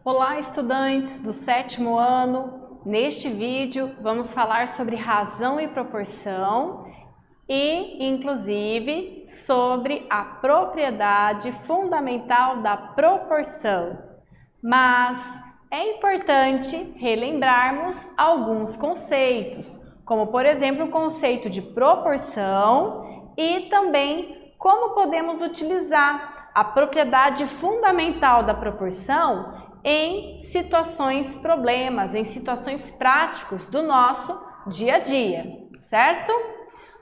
Olá, estudantes do 7º ano. Neste vídeo vamos falar sobre razão e proporção e, inclusive, sobre a propriedade fundamental da proporção. Mas é importante relembrarmos alguns conceitos, como, por exemplo, o conceito de proporção e também como podemos utilizar a propriedade fundamental da proporção em situações problemas, em situações práticas do nosso dia a dia, certo?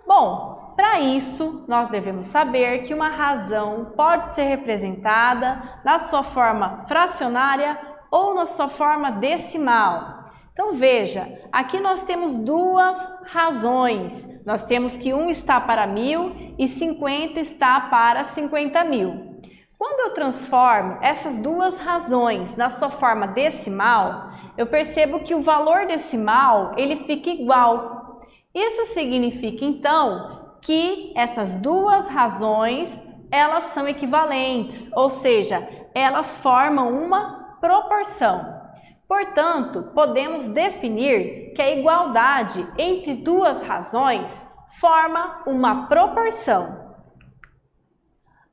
Bom, para isso nós devemos saber que uma razão pode ser representada na sua forma fracionária ou na sua forma decimal. Então veja, aqui nós temos duas razões. Nós temos que 1 está para 1000 e 50 está para 50.000. Quando eu transformo essas duas razões na sua forma decimal, eu percebo que o valor decimal ele fica igual. Isso significa então que essas duas razões elas são equivalentes, ou seja, elas formam uma proporção. Portanto, podemos definir que a igualdade entre duas razões forma uma proporção.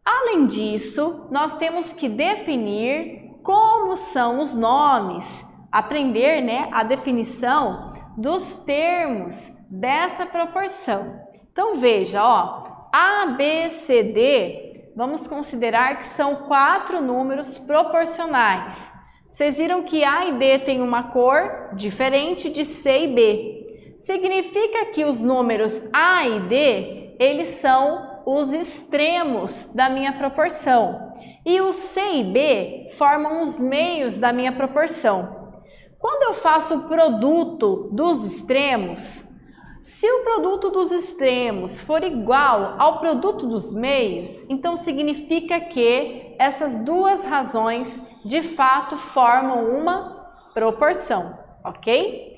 Além disso, nós temos que definir como são os nomes, aprender, a definição dos termos dessa proporção. Então veja, A, B, C, D, vamos considerar que são 4 números proporcionais. Vocês viram que A e D têm uma cor diferente de C e B. Significa que os números A e D, eles são os extremos da minha proporção. E o C e B formam os meios da minha proporção. Quando eu faço o produto dos extremos, se o produto dos extremos for igual ao produto dos meios, então significa que essas duas razões de fato formam uma proporção, ok?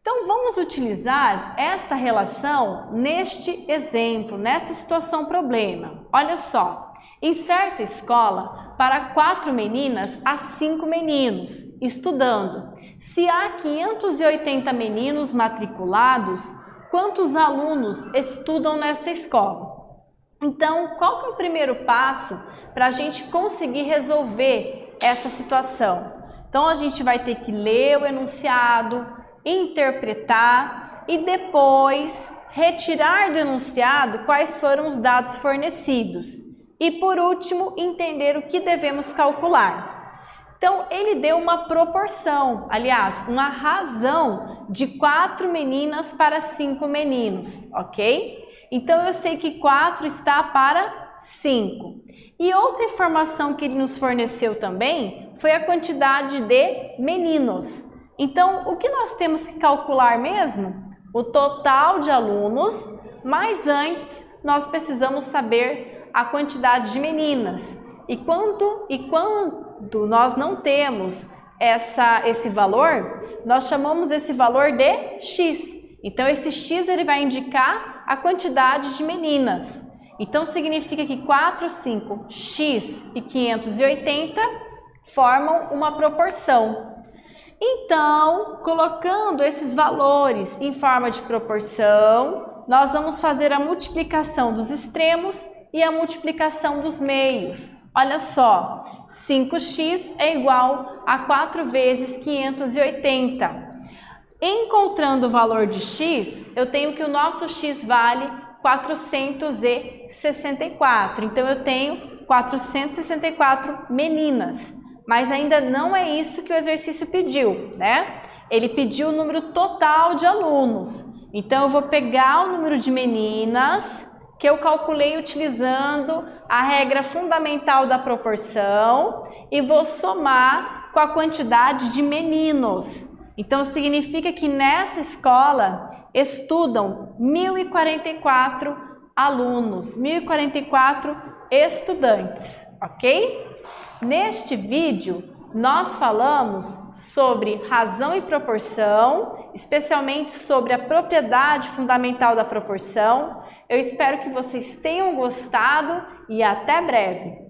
Então vamos utilizar esta relação neste exemplo, nesta situação problema. Olha só, em certa escola, para 4 meninas há 5 meninos estudando. Se há 580 meninos matriculados, quantos alunos estudam nesta escola? Então, qual que é o primeiro passo para a gente conseguir resolver essa situação? Então, a gente vai ter que ler o enunciado, interpretar e depois retirar do enunciado quais foram os dados fornecidos. E, por último, entender o que devemos calcular. Então, ele deu uma proporção, aliás, uma razão de 4 meninas para 5 meninos, ok? Então, eu sei que 4 está para 5. E outra informação que ele nos forneceu também foi a quantidade de meninos. Então, o que nós temos que calcular mesmo? O total de alunos, mas antes nós precisamos saber a quantidade de meninas. E quando nós não temos esse valor, nós chamamos esse valor de X. Então, esse X ele vai indicar a quantidade de meninas. Então, significa que 4, 5, X e 580 formam uma proporção. Então, colocando esses valores em forma de proporção, nós vamos fazer a multiplicação dos extremos e a multiplicação dos meios. Olha só, 5x é igual a 4 vezes 580. Encontrando o valor de x, eu tenho que o nosso x vale 464. Então, eu tenho 464 meninas. Mas ainda não é isso que o exercício pediu, Ele pediu o número total de alunos. Então, eu vou pegar o número de meninas que eu calculei utilizando a regra fundamental da proporção e vou somar com a quantidade de meninos. Então, significa que nessa escola estudam 1044 alunos, 1044 estudantes, ok? Neste vídeo, nós falamos sobre razão e proporção, especialmente sobre a propriedade fundamental da proporção. Eu espero que vocês tenham gostado e até breve!